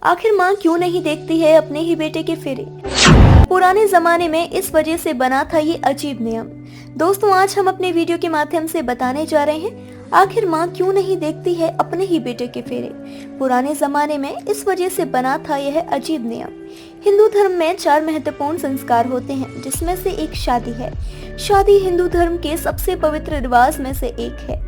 आखिर माँ क्यों नहीं देखती है अपने ही बेटे के फेरे? पुराने जमाने में इस वजह से बना था ये अजीब नियम। दोस्तों, आज हम अपने वीडियो के माध्यम से बताने जा रहे हैं आखिर माँ क्यों नहीं देखती है अपने ही बेटे के फेरे। पुराने जमाने में इस वजह से बना था यह अजीब नियम। हिंदू धर्म में 4 महत्वपूर्ण संस्कार होते हैं, जिसमें से एक शादी है। शादी हिंदू धर्म के सबसे पवित्र रिवाज में से एक है।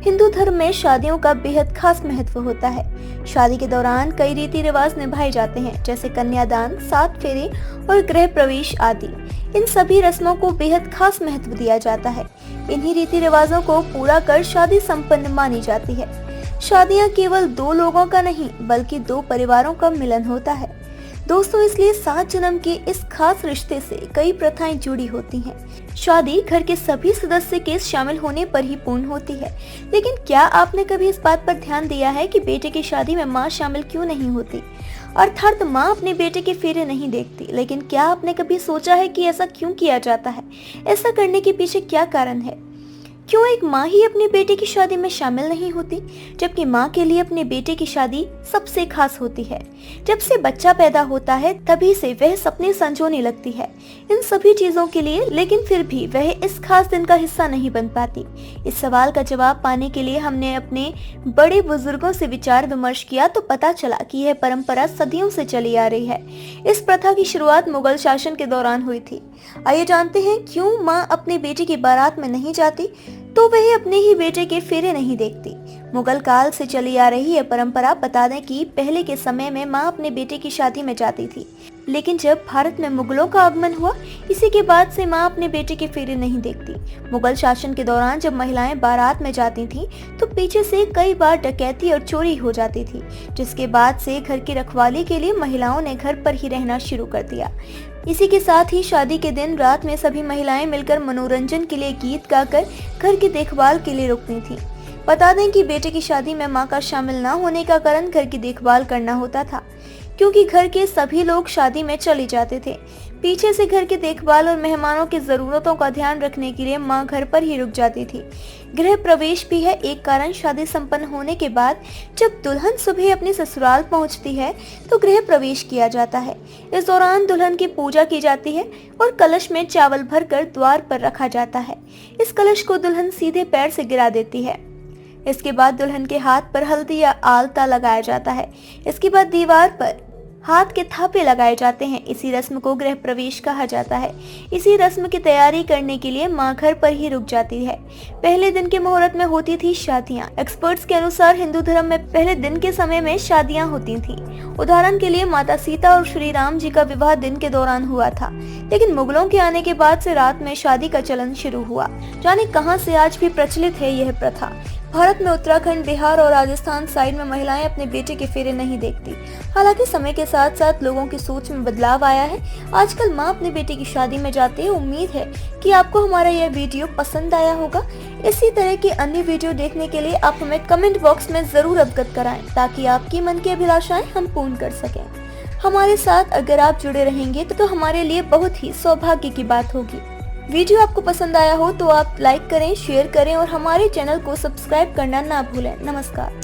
हिंदू धर्म में शादियों का बेहद खास महत्व होता है। शादी के दौरान कई रीति रिवाज निभाए जाते हैं, जैसे कन्यादान, 7 फेरे और गृह प्रवेश आदि। इन सभी रस्मों को बेहद खास महत्व दिया जाता है। इन्हीं रीति रिवाजों को पूरा कर शादी संपन्न मानी जाती है। शादियां केवल 2 लोगों का नहीं, बल्कि 2 परिवारों का मिलन होता है। दोस्तों, इसलिए 7 जन्म के इस खास रिश्ते से कई प्रथाएं जुड़ी होती हैं। शादी घर के सभी सदस्य के शामिल होने पर ही पूर्ण होती है। लेकिन क्या आपने कभी इस बात पर ध्यान दिया है कि बेटे की शादी में माँ शामिल क्यों नहीं होती? अर्थात माँ अपने बेटे के फेरे नहीं देखती। लेकिन क्या आपने कभी सोचा है कि ऐसा क्यों किया जाता है? ऐसा करने के पीछे क्या कारण है? क्यों एक माँ ही अपने बेटे की शादी में शामिल नहीं होती, जबकि माँ के लिए अपने बेटे की शादी सबसे खास होती है? जब से बच्चा पैदा होता है तभी से वह सपने संजोने लगती है इन सभी चीजों के लिए, लेकिन फिर भी वह इस खास दिन का हिस्सा नहीं बन पाती। इस सवाल का जवाब पाने के लिए हमने अपने बड़े बुजुर्गों से विचार विमर्श किया तो पता चला कि यह परंपरा सदियों से चली आ रही है। इस प्रथा की शुरुआत मुगल शासन के दौरान हुई थी। आइए जानते हैं क्यों माँ अपने बेटे की बारात में नहीं जाती तो वह अपने ही बेटे के फेरे नहीं देखती। मुगल काल से चली आ रही यह परंपरा बता दें कि पहले के समय में माँ अपने बेटे की शादी में जाती थी, लेकिन जब भारत में मुगलों का आगमन हुआ, इसी के बाद से माँ अपने बेटे के फेरे नहीं देखती। मुगल शासन के दौरान जब महिलाएं बारात में जाती थीं, तो पीछे से कई बार डकैती और चोरी हो जाती थी, जिसके बाद से घर की रखवाली के लिए महिलाओं ने घर पर ही रहना शुरू कर दिया। इसी के साथ ही शादी के दिन रात में सभी महिलाएं मिलकर मनोरंजन के लिए गीत गाकर घर की देखभाल के लिए रुकती थीं। बता दें कि बेटे की शादी में मां का शामिल न होने का कारण घर की देखभाल करना होता था, क्योंकि घर के सभी लोग शादी में चले जाते थे। पीछे से घर की देखभाल और मेहमानों की जरूरतों का ध्यान रखने के लिए मां घर पर ही रुक जाती थी। गृह प्रवेश भी है एक कारण। शादी संपन्न होने के बाद जब दुल्हन सुबह अपने ससुराल पहुंचती है तो गृह प्रवेश किया जाता है। इस दौरान दुल्हन की पूजा की जाती है और कलश में चावल भरकर द्वार पर रखा जाता है। इस कलश को दुल्हन सीधे पैर से गिरा देती है। इसके बाद दुल्हन के हाथ पर हल्दी या आलता लगाया जाता है। इसके बाद दीवार पर हाथ के थापे लगाए जाते हैं। इसी रस्म को गृह प्रवेश कहा जाता है। इसी रस्म की तैयारी करने के लिए माँ घर पर ही रुक जाती है। पहले दिन के मुहूर्त में होती थी शादियाँ। एक्सपर्ट्स के अनुसार हिंदू धर्म में पहले दिन के समय में शादियाँ होती थीं। उदाहरण के लिए माता सीता और श्री राम जी का विवाह दिन के दौरान हुआ था, लेकिन मुगलों के आने के बाद से रात में शादी का चलन शुरू हुआ। जाने कहां से आज भी प्रचलित है यह प्रथा। भारत में उत्तराखंड, बिहार और राजस्थान साइड में महिलाएं अपने बेटे के फेरे नहीं देखती। हालांकि समय के साथ साथ लोगों की सोच में बदलाव आया है। आजकल मां अपने बेटे की शादी में जाती है। उम्मीद है कि आपको हमारा यह वीडियो पसंद आया होगा। इसी तरह की अन्य वीडियो देखने के लिए आप हमें कमेंट बॉक्स में जरूर अवगत कराएं, ताकि आपकी मन की अभिलाषाएं हम पूर्ण कर सकें। हमारे साथ अगर आप जुड़े रहेंगे तो हमारे लिए बहुत ही सौभाग्य की बात होगी। वीडियो आपको पसंद आया हो तो आप लाइक करें, शेयर करें और हमारे चैनल को सब्सक्राइब करना ना भूलें। नमस्कार।